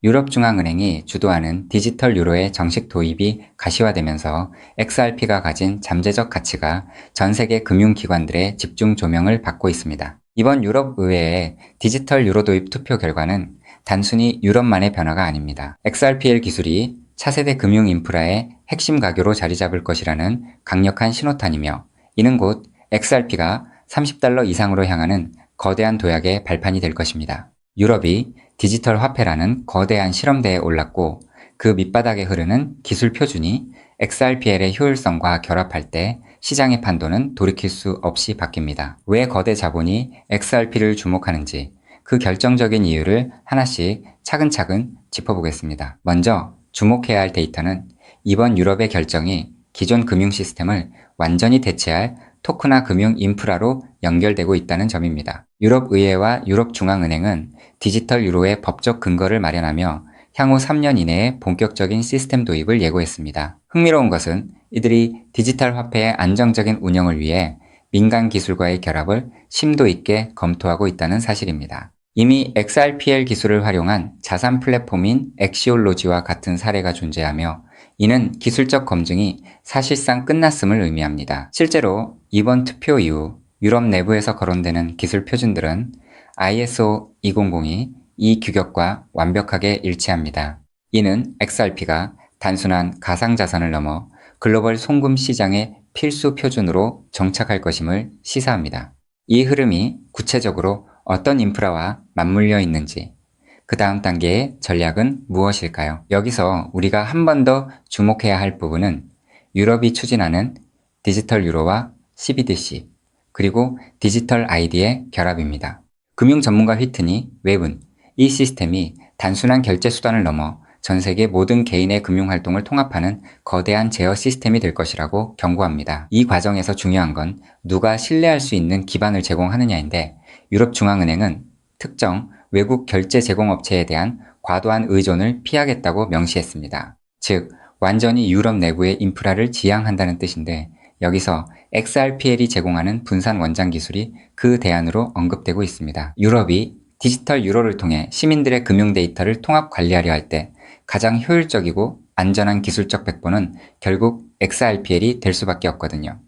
유럽중앙은행이 주도하는 디지털 유로의 정식 도입이 가시화되면서 XRP가 가진 잠재적 가치가 전 세계 금융기관들의 집중 조명을 받고 있습니다. 이번 유럽의회의 디지털 유로 도입 투표 결과는 단순히 유럽만의 변화가 아닙니다. XRPL 기술이 차세대 금융 인프라의 핵심 가교로 자리 잡을 것이라는 강력한 신호탄이며, 이는 곧 XRP가 $30 이상으로 향하는 거대한 도약의 발판이 될 것입니다. 유럽이 디지털 화폐라는 거대한 실험대에 올랐고, 그 밑바닥에 흐르는 기술 표준이 XRPL의 효율성과 결합할 때 시장의 판도는 돌이킬 수 없이 바뀝니다. 왜 거대 자본이 XRP를 주목하는지, 그 결정적인 이유를 하나씩 차근차근 짚어보겠습니다. 먼저 주목해야 할 데이터는 이번 유럽의 결정이 기존 금융 시스템을 완전히 대체할 토크나 금융 인프라로 연결되고 있다는 점입니다. 유럽의회와 유럽중앙은행은 디지털 유로의 법적 근거를 마련하며 향후 3년 이내에 본격적인 시스템 도입을 예고했습니다. 흥미로운 것은 이들이 디지털 화폐의 안정적인 운영을 위해 민간 기술과의 결합을 심도 있게 검토하고 있다는 사실입니다. 이미 XRPL 기술을 활용한 자산 플랫폼인 엑시올로지와 같은 사례가 존재하며, 이는 기술적 검증이 사실상 끝났음을 의미합니다. 실제로 이번 투표 이후 유럽 내부에서 거론되는 기술 표준들은 ISO 2002 이 규격과 완벽하게 일치합니다. 이는 XRP가 단순한 가상자산을 넘어 글로벌 송금 시장의 필수 표준으로 정착할 것임을 시사합니다. 이 흐름이 구체적으로 어떤 인프라와 맞물려 있는지, 그 다음 단계의 전략은 무엇일까요? 여기서 우리가 한 번 더 주목해야 할 부분은 유럽이 추진하는 디지털 유로와 CBDC, 그리고 디지털 ID의 결합입니다. 금융 전문가 휘트니 웹은 이 시스템이 단순한 결제 수단을 넘어 전 세계 모든 개인의 금융활동을 통합하는 거대한 제어 시스템이 될 것이라고 경고합니다. 이 과정에서 중요한 건 누가 신뢰할 수 있는 기반을 제공하느냐인데, 유럽중앙은행은 특정 외국 결제 제공업체에 대한 과도한 의존을 피하겠다고 명시했습니다. 즉, 완전히 유럽 내부의 인프라를 지향한다는 뜻인데, 여기서 XRPL이 제공하는 분산 원장 기술이 그 대안으로 언급되고 있습니다. 유럽이 디지털 유로를 통해 시민들의 금융 데이터를 통합 관리하려 할 때 가장 효율적이고 안전한 기술적 백보는 결국 XRPL이 될 수밖에 없거든요.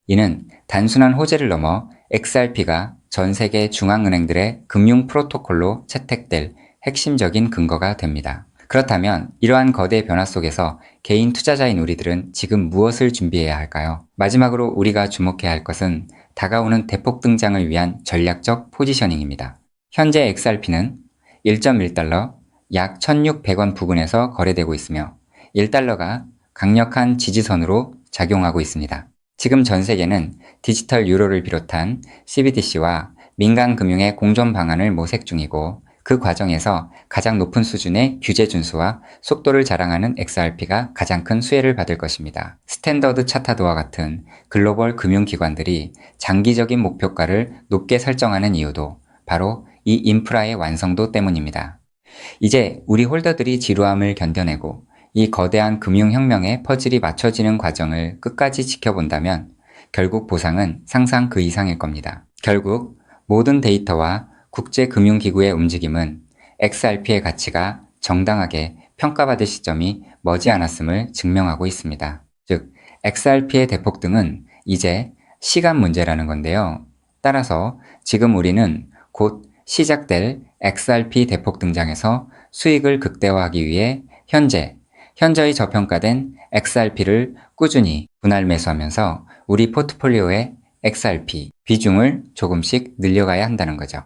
이는 단순한 호재를 넘어 XRP가 전 세계 중앙은행들의 금융 프로토콜로 채택될 핵심적인 근거가 됩니다. 그렇다면 이러한 거대 변화 속에서 개인 투자자인 우리들은 지금 무엇을 준비해야 할까요? 마지막으로 우리가 주목해야 할 것은 다가오는 대폭 등장을 위한 전략적 포지셔닝입니다. 현재 XRP는 1.1달러, 약 1,600원 부근에서 거래되고 있으며 1달러가 강력한 지지선으로 작용하고 있습니다. 지금 전 세계는 디지털 유로를 비롯한 CBDC와 민간 금융의 공존 방안을 모색 중이고, 그 과정에서 가장 높은 수준의 규제 준수와 속도를 자랑하는 XRP가 가장 큰 수혜를 받을 것입니다. 스탠더드 차타드와 같은 글로벌 금융기관들이 장기적인 목표가를 높게 설정하는 이유도 바로 이 인프라의 완성도 때문입니다. 이제 우리 홀더들이 지루함을 견뎌내고 이 거대한 금융혁명의 퍼즐이 맞춰지는 과정을 끝까지 지켜본다면 결국 보상은 상상 그 이상일 겁니다. 결국 모든 데이터와 국제금융기구의 움직임은 XRP의 가치가 정당하게 평가받을 시점이 머지않았음을 증명하고 있습니다. 즉, XRP의 대폭등은 이제 시간 문제라는 건데요. 따라서 지금 우리는 곧 시작될 XRP 대폭 등장에서 수익을 극대화하기 위해 현저히 저평가된 XRP를 꾸준히 분할 매수하면서 우리 포트폴리오의 XRP 비중을 조금씩 늘려가야 한다는 거죠.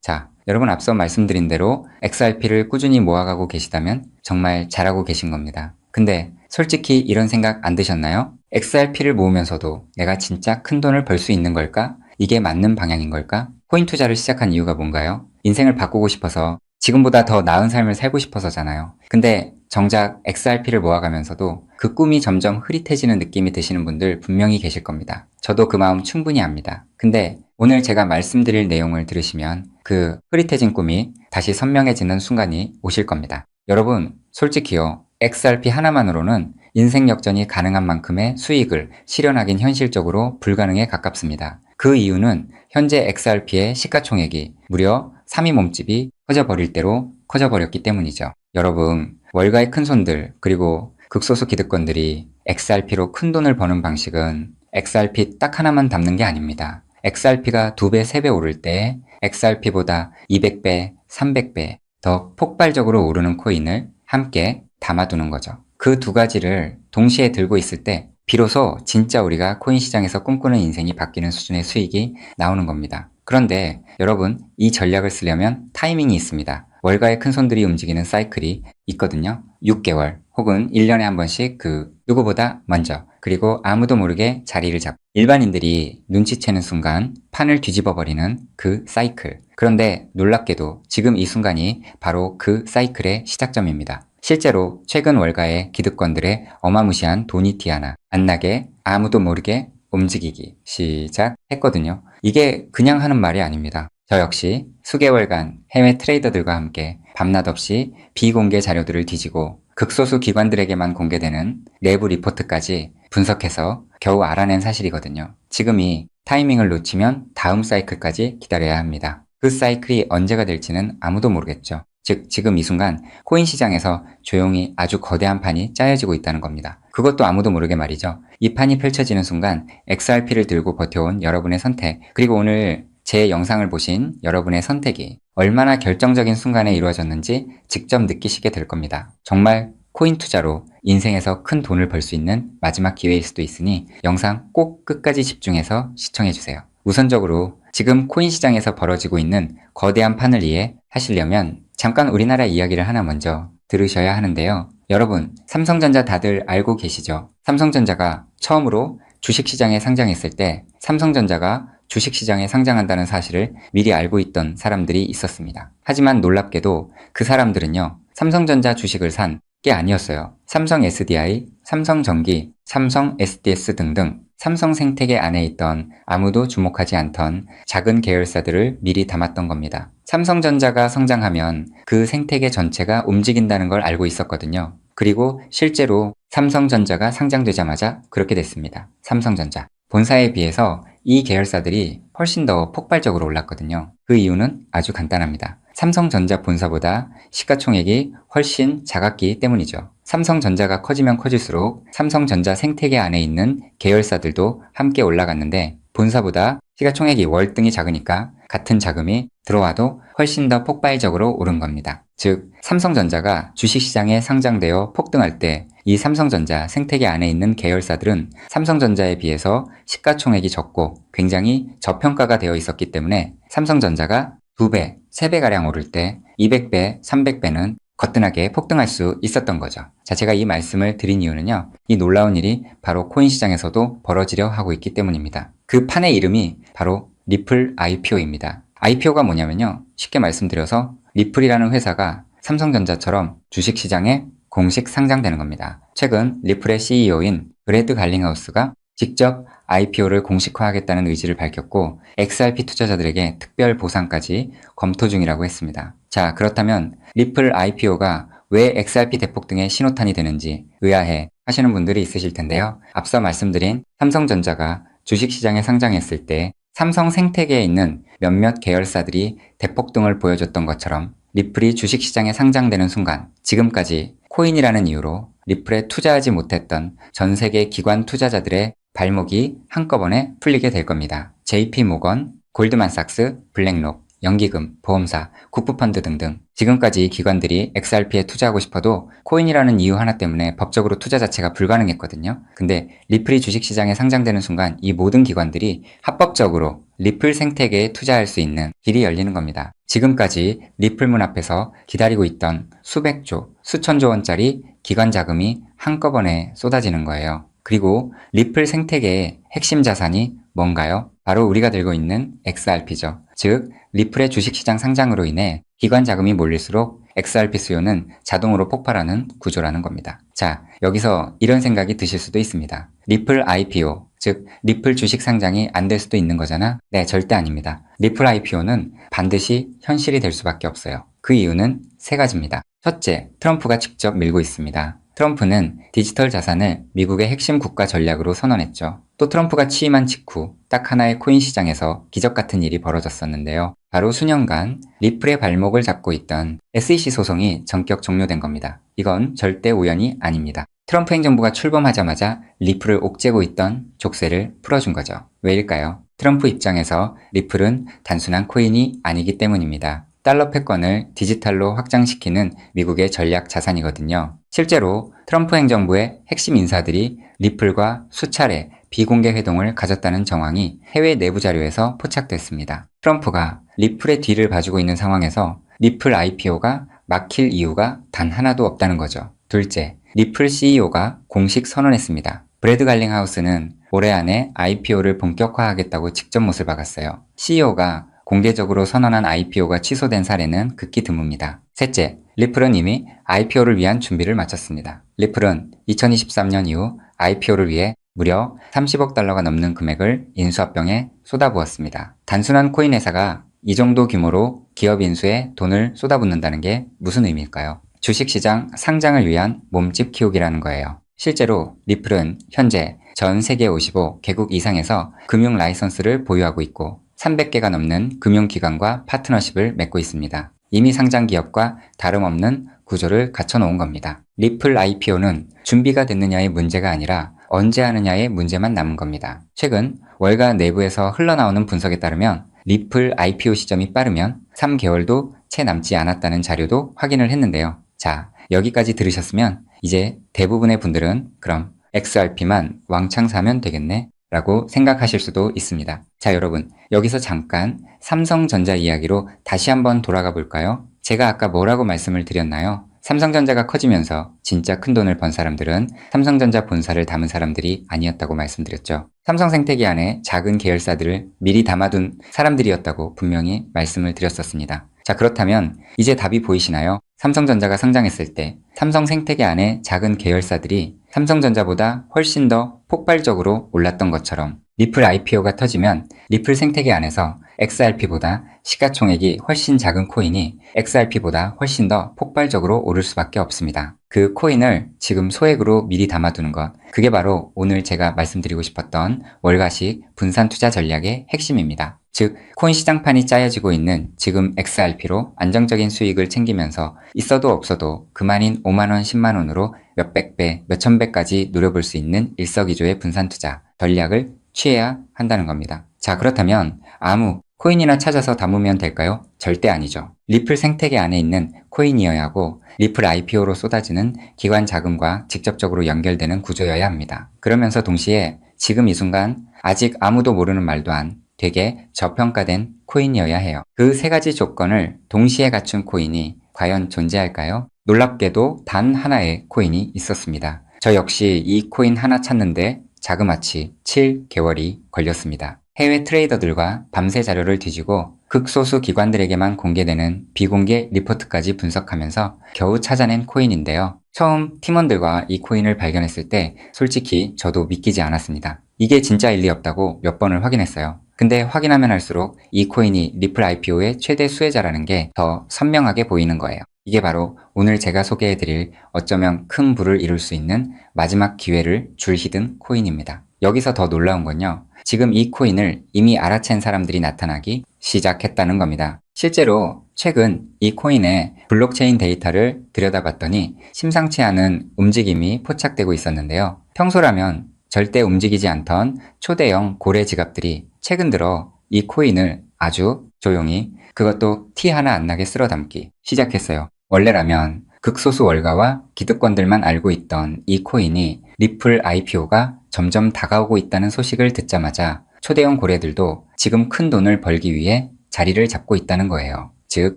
자, 여러분 앞서 말씀드린 대로 XRP를 꾸준히 모아가고 계시다면 정말 잘하고 계신 겁니다. 근데 솔직히 이런 생각 안 드셨나요? XRP를 모으면서도 내가 진짜 큰 돈을 벌 수 있는 걸까? 이게 맞는 방향인 걸까? 코인 투자를 시작한 이유가 뭔가요? 인생을 바꾸고 싶어서, 지금보다 더 나은 삶을 살고 싶어서잖아요. 근데 정작 XRP를 모아가면서도 그 꿈이 점점 흐릿해지는 느낌이 드시는 분들 분명히 계실 겁니다. 저도 그 마음 충분히 압니다. 근데 오늘 제가 말씀드릴 내용을 들으시면 그 흐릿해진 꿈이 다시 선명해지는 순간이 오실 겁니다. 여러분, 솔직히요, XRP 하나만으로는 인생 역전이 가능한 만큼의 수익을 실현하긴 현실적으로 불가능에 가깝습니다. 그 이유는 현재 XRP의 시가총액이 무려 3위 몸집이 커져버릴 대로 커져버렸기 때문이죠. 여러분, 월가의 큰손들 그리고 극소수 기득권들이 XRP로 큰 돈을 버는 방식은 XRP 딱 하나만 담는 게 아닙니다. XRP가 2배, 3배 오를 때 XRP보다 200배, 300배 더 폭발적으로 오르는 코인을 함께 담아두는 거죠. 그 두 가지를 동시에 들고 있을 때 비로소 진짜 우리가 코인 시장에서 꿈꾸는 인생이 바뀌는 수준의 수익이 나오는 겁니다. 그런데 여러분, 이 전략을 쓰려면 타이밍이 있습니다. 월가의 큰손들이 움직이는 사이클이 있거든요. 6개월 혹은 1년에 한 번씩 누구보다 먼저 그리고 아무도 모르게 자리를 잡고 일반인들이 눈치채는 순간 판을 뒤집어 버리는 그 사이클. 그런데 놀랍게도 지금 이 순간이 바로 그 사이클의 시작점입니다. 실제로 최근 월가의 기득권들의 어마무시한 도니티 하나 안 나게 아무도 모르게 움직이기 시작했거든요. 이게 그냥 하는 말이 아닙니다. 저 역시 수개월간 해외 트레이더들과 함께 밤낮 없이 비공개 자료들을 뒤지고 극소수 기관들에게만 공개되는 내부 리포트까지 분석해서 겨우 알아낸 사실이거든요. 지금이 타이밍을 놓치면 다음 사이클까지 기다려야 합니다. 그 사이클이 언제가 될지는 아무도 모르겠죠. 즉 지금 이 순간 코인 시장에서 조용히 아주 거대한 판이 짜여지고 있다는 겁니다. 그것도 아무도 모르게 말이죠. 이 판이 펼쳐지는 순간 XRP를 들고 버텨온 여러분의 선택, 그리고 오늘 제 영상을 보신 여러분의 선택이 얼마나 결정적인 순간에 이루어졌는지 직접 느끼시게 될 겁니다. 정말 코인 투자로 인생에서 큰 돈을 벌 수 있는 마지막 기회일 수도 있으니 영상 꼭 끝까지 집중해서 시청해주세요. 우선적으로 지금 코인 시장에서 벌어지고 있는 거대한 판을 이해하시려면 잠깐 우리나라 이야기를 하나 먼저 들으셔야 하는데요. 여러분, 삼성전자 다들 알고 계시죠? 삼성전자가 처음으로 주식시장에 상장했을 때 삼성전자가 주식시장에 상장한다는 사실을 미리 알고 있던 사람들이 있었습니다. 하지만 놀랍게도 그 사람들은요, 삼성전자 주식을 산 게 아니었어요. 삼성 SDI, 삼성전기, 삼성 SDS 등등 삼성 생태계 안에 있던 아무도 주목하지 않던 작은 계열사들을 미리 담았던 겁니다. 삼성전자가 성장하면 그 생태계 전체가 움직인다는 걸 알고 있었거든요. 그리고 실제로 삼성전자가 상장되자마자 그렇게 됐습니다. 삼성전자. 본사에 비해서 이 계열사들이 훨씬 더 폭발적으로 올랐거든요. 그 이유는 아주 간단합니다. 삼성전자 본사보다 시가총액이 훨씬 작았기 때문이죠. 삼성전자가 커지면 커질수록 삼성전자 생태계 안에 있는 계열사들도 함께 올라갔는데 본사보다 시가총액이 월등히 작으니까 같은 자금이 들어와도 훨씬 더 폭발적으로 오른 겁니다. 즉, 삼성전자가 주식시장에 상장되어 폭등할 때 이 삼성전자 생태계 안에 있는 계열사들은 삼성전자에 비해서 시가총액이 적고 굉장히 저평가가 되어 있었기 때문에 삼성전자가 2배, 3배가량 오를 때 200배, 300배는 거뜬하게 폭등할 수 있었던 거죠. 자, 제가 이 말씀을 드린 이유는요, 이 놀라운 일이 바로 코인 시장에서도 벌어지려 하고 있기 때문입니다. 그 판의 이름이 바로 리플 IPO입니다. IPO가 뭐냐면요, 쉽게 말씀드려서 리플이라는 회사가 삼성전자처럼 주식시장에 공식 상장되는 겁니다. 최근 리플의 CEO인 브래드 갈링하우스가 직접 IPO를 공식화하겠다는 의지를 밝혔고 XRP 투자자들에게 특별 보상까지 검토 중이라고 했습니다. 자, 그렇다면 리플 IPO가 왜 XRP 대폭등의 신호탄이 되는지 의아해 하시는 분들이 있으실 텐데요. 앞서 말씀드린 삼성전자가 주식시장에 상장했을 때 삼성 생태계에 있는 몇몇 계열사들이 대폭등을 보여줬던 것처럼 리플이 주식시장에 상장되는 순간 지금까지 코인이라는 이유로 리플에 투자하지 못했던 전 세계 기관 투자자들의 발목이 한꺼번에 풀리게 될 겁니다. JP모건, 골드만삭스, 블랙록, 연기금, 보험사, 국부펀드 등등 지금까지 기관들이 XRP에 투자하고 싶어도 코인이라는 이유 하나 때문에 법적으로 투자 자체가 불가능했거든요. 근데 리플이 주식시장에 상장되는 순간 이 모든 기관들이 합법적으로 리플 생태계에 투자할 수 있는 길이 열리는 겁니다. 지금까지 리플 문 앞에서 기다리고 있던 수백조, 수천조 원짜리 기관 자금이 한꺼번에 쏟아지는 거예요. 그리고 리플 생태계의 핵심 자산이 뭔가요? 바로 우리가 들고 있는 XRP죠. 즉, 리플의 주식시장 상장으로 인해 기관 자금이 몰릴수록 XRP 수요는 자동으로 폭발하는 구조라는 겁니다. 자, 여기서 이런 생각이 드실 수도 있습니다. 리플 IPO, 즉 리플 주식 상장이 안 될 수도 있는 거잖아? 네, 절대 아닙니다. 리플 IPO는 반드시 현실이 될 수밖에 없어요. 그 이유는 세 가지입니다. 첫째, 트럼프가 직접 밀고 있습니다. 트럼프는 디지털 자산을 미국의 핵심 국가 전략으로 선언했죠. 또 트럼프가 취임한 직후 딱 하나의 코인 시장에서 기적 같은 일이 벌어졌었는데요. 바로 수년간 리플의 발목을 잡고 있던 SEC 소송이 전격 종료된 겁니다. 이건 절대 우연이 아닙니다. 트럼프 행정부가 출범하자마자 리플을 옥죄고 있던 족쇄를 풀어준 거죠. 왜일까요? 트럼프 입장에서 리플은 단순한 코인이 아니기 때문입니다. 달러 패권을 디지털로 확장시키는 미국의 전략 자산이거든요. 실제로 트럼프 행정부의 핵심 인사들이 리플과 수차례 비공개 회동을 가졌다는 정황이 해외 내부 자료에서 포착됐습니다. 트럼프가 리플의 뒤를 봐주고 있는 상황에서 리플 IPO가 막힐 이유가 단 하나도 없다는 거죠. 둘째, 리플 CEO가 공식 선언했습니다. 브래드 갈링하우스는 올해 안에 IPO를 본격화하겠다고 직접 못을 박았어요. CEO가 공개적으로 선언한 IPO가 취소된 사례는 극히 드뭅니다. 셋째, 리플은 이미 IPO를 위한 준비를 마쳤습니다. 리플은 2023년 이후 IPO를 위해 무려 30억 달러가 넘는 금액을 인수합병에 쏟아부었습니다. 단순한 코인 회사가 이 정도 규모로 기업 인수에 돈을 쏟아붓는다는 게 무슨 의미일까요? 주식시장 상장을 위한 몸집 키우기라는 거예요. 실제로 리플은 현재 전 세계 55개국 이상에서 금융 라이선스를 보유하고 있고 300개가 넘는 금융기관과 파트너십을 맺고 있습니다. 이미 상장 기업과 다름없는 구조를 갖춰놓은 겁니다. 리플 IPO는 준비가 됐느냐의 문제가 아니라 언제 하느냐의 문제만 남은 겁니다. 최근 월가 내부에서 흘러나오는 분석에 따르면 리플 IPO 시점이 빠르면 3개월도 채 남지 않았다는 자료도 확인을 했는데요. 자, 여기까지 들으셨으면 이제 대부분의 분들은 그럼 XRP만 왕창 사면 되겠네 라고 생각하실 수도 있습니다. 자, 여러분, 여기서 잠깐 삼성전자 이야기로 다시 한번 돌아가 볼까요? 제가 아까 뭐라고 말씀을 드렸나요? 삼성전자가 커지면서 진짜 큰 돈을 번 사람들은 삼성전자 본사를 담은 사람들이 아니었다고 말씀드렸죠. 삼성생태계 안에 작은 계열사들을 미리 담아둔 사람들이었다고 분명히 말씀을 드렸었습니다. 자, 그렇다면 이제 답이 보이시나요? 삼성전자가 성장했을 때 삼성생태계 안에 작은 계열사들이 삼성전자보다 훨씬 더 폭발적으로 올랐던 것처럼 리플 IPO가 터지면 리플 생태계 안에서 XRP보다 시가총액이 훨씬 작은 코인이 XRP보다 훨씬 더 폭발적으로 오를 수밖에 없습니다. 그 코인을 지금 소액으로 미리 담아두는 것, 그게 바로 오늘 제가 말씀드리고 싶었던 월가식 분산 투자 전략의 핵심입니다. 즉, 코인 시장판이 짜여지고 있는 지금 XRP로 안정적인 수익을 챙기면서 있어도 없어도 그만인 5만원, 10만원으로 몇백 배, 몇천 배까지 누려볼 수 있는 일석이조의 분산 투자 전략을 취해야 한다는 겁니다. 자, 그렇다면 아무 코인이나 찾아서 담으면 될까요? 절대 아니죠. 리플 생태계 안에 있는 코인이어야 하고 리플 IPO로 쏟아지는 기관 자금과 직접적으로 연결되는 구조여야 합니다. 그러면서 동시에 지금 이 순간 아직 아무도 모르는 말도 안 되게 저평가된 코인이어야 해요. 그 세 가지 조건을 동시에 갖춘 코인이 과연 존재할까요? 놀랍게도 단 하나의 코인이 있었습니다. 저 역시 이 코인 하나 찾는데 자그마치 7개월이 걸렸습니다. 해외 트레이더들과 밤새 자료를 뒤지고 극소수 기관들에게만 공개되는 비공개 리포트까지 분석하면서 겨우 찾아낸 코인인데요. 처음 팀원들과 이 코인을 발견했을 때 솔직히 저도 믿기지 않았습니다. 이게 진짜일 리 없다고 몇 번을 확인했어요. 근데 확인하면 할수록 이 코인이 리플 IPO의 최대 수혜자라는 게 더 선명하게 보이는 거예요. 이게 바로 오늘 제가 소개해드릴 어쩌면 큰 부를 이룰 수 있는 마지막 기회를 줄히든 코인입니다. 여기서 더 놀라운 건요. 지금 이 코인을 이미 알아챈 사람들이 나타나기 시작했다는 겁니다. 실제로 최근 이 코인의 블록체인 데이터를 들여다봤더니 심상치 않은 움직임이 포착되고 있었는데요. 평소라면 절대 움직이지 않던 초대형 고래 지갑들이 최근 들어 이 코인을 아주 조용히 그것도 티 하나 안 나게 쓸어 담기 시작했어요. 원래라면 극소수 월가와 기득권들만 알고 있던 이 코인이 리플 IPO가 점점 다가오고 있다는 소식을 듣자마자 초대형 고래들도 지금 큰 돈을 벌기 위해 자리를 잡고 있다는 거예요. 즉,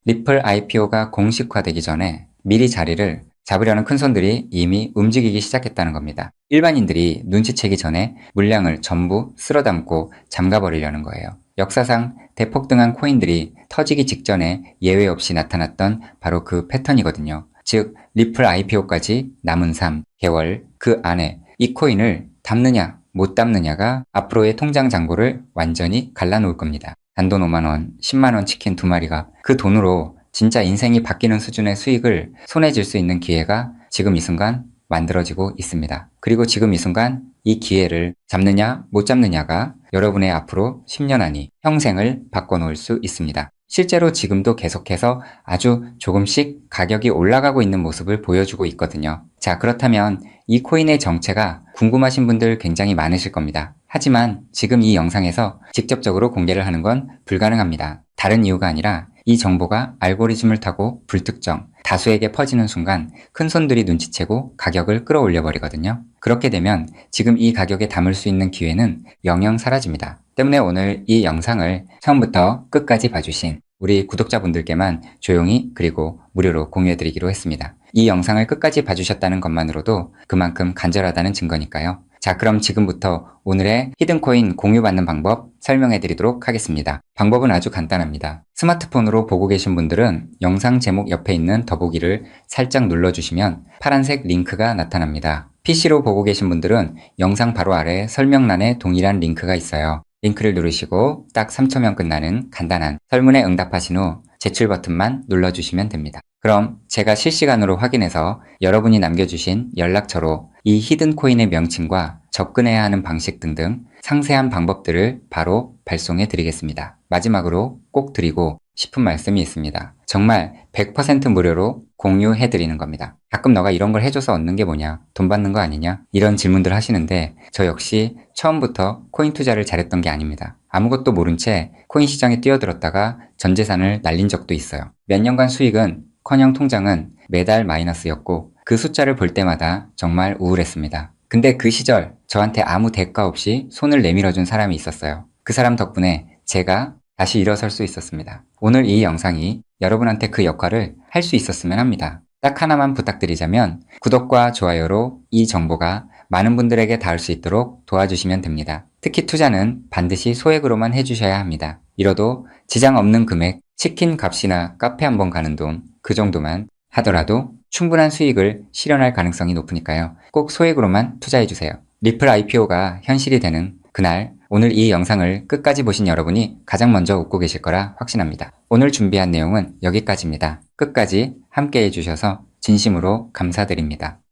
리플 IPO가 공식화되기 전에 미리 자리를 잡으려는 큰손들이 이미 움직이기 시작했다는 겁니다. 일반인들이 눈치채기 전에 물량을 전부 쓸어담고 잠가버리려는 거예요. 역사상 대폭등한 코인들이 터지기 직전에 예외 없이 나타났던 바로 그 패턴이거든요. 즉, 리플 IPO까지 남은 3개월 그 안에 이 코인을 담느냐 못 담느냐가 앞으로의 통장 잔고를 완전히 갈라놓을 겁니다. 단돈 5만원, 10만원 치킨 2마리가 그 돈으로 진짜 인생이 바뀌는 수준의 수익을 손에 쥘 수 있는 기회가 지금 이 순간 만들어지고 있습니다. 그리고 지금 이 순간 이 기회를 잡느냐 못 잡느냐가 여러분의 앞으로 10년 안이 평생을 바꿔놓을 수 있습니다. 실제로 지금도 계속해서 아주 조금씩 가격이 올라가고 있는 모습을 보여주고 있거든요. 자, 그렇다면 이 코인의 정체가 궁금하신 분들 굉장히 많으실 겁니다. 하지만 지금 이 영상에서 직접적으로 공개를 하는 건 불가능합니다. 다른 이유가 아니라 이 정보가 알고리즘을 타고 불특정, 다수에게 퍼지는 순간 큰 손들이 눈치채고 가격을 끌어올려 버리거든요. 그렇게 되면 지금 이 가격에 담을 수 있는 기회는 영영 사라집니다. 때문에 오늘 이 영상을 처음부터 끝까지 봐주신 우리 구독자분들께만 조용히 그리고 무료로 공유해드리기로 했습니다. 이 영상을 끝까지 봐주셨다는 것만으로도 그만큼 간절하다는 증거니까요. 자, 그럼 지금부터 오늘의 히든코인 공유받는 방법 설명해드리도록 하겠습니다. 방법은 아주 간단합니다. 스마트폰으로 보고 계신 분들은 영상 제목 옆에 있는 더보기를 살짝 눌러주시면 파란색 링크가 나타납니다. PC로 보고 계신 분들은 영상 바로 아래 설명란에 동일한 링크가 있어요. 링크를 누르시고 딱 3초면 끝나는 간단한 설문에 응답하신 후 제출 버튼만 눌러주시면 됩니다. 그럼 제가 실시간으로 확인해서 여러분이 남겨주신 연락처로 이 히든코인의 명칭과 접근해야 하는 방식 등등 상세한 방법들을 바로 발송해 드리겠습니다. 마지막으로 꼭 드리고 싶은 말씀이 있습니다. 정말 100% 무료로 공유해 드리는 겁니다. 가끔 너가 이런 걸 해줘서 얻는 게 뭐냐? 돈 받는 거 아니냐? 이런 질문들 하시는데 저 역시 처음부터 코인 투자를 잘했던 게 아닙니다. 아무것도 모른 채 코인 시장에 뛰어들었다가 전 재산을 날린 적도 있어요. 몇 년간 수익은 커녕 통장은 매달 마이너스였고 그 숫자를 볼 때마다 정말 우울했습니다. 근데 그 시절 저한테 아무 대가 없이 손을 내밀어준 사람이 있었어요. 그 사람 덕분에 제가 다시 일어설 수 있었습니다. 오늘 이 영상이 여러분한테 그 역할을 할 수 있었으면 합니다. 딱 하나만 부탁드리자면 구독과 좋아요로 이 정보가 많은 분들에게 닿을 수 있도록 도와주시면 됩니다. 특히 투자는 반드시 소액으로만 해주셔야 합니다. 이뤄도 지장 없는 금액, 치킨 값이나 카페 한번 가는 돈, 그 정도만 하더라도 충분한 수익을 실현할 가능성이 높으니까요. 꼭 소액으로만 투자해주세요. 리플 IPO가 현실이 되는 그날 오늘 이 영상을 끝까지 보신 여러분이 가장 먼저 웃고 계실 거라 확신합니다. 오늘 준비한 내용은 여기까지입니다. 끝까지 함께 해주셔서 진심으로 감사드립니다.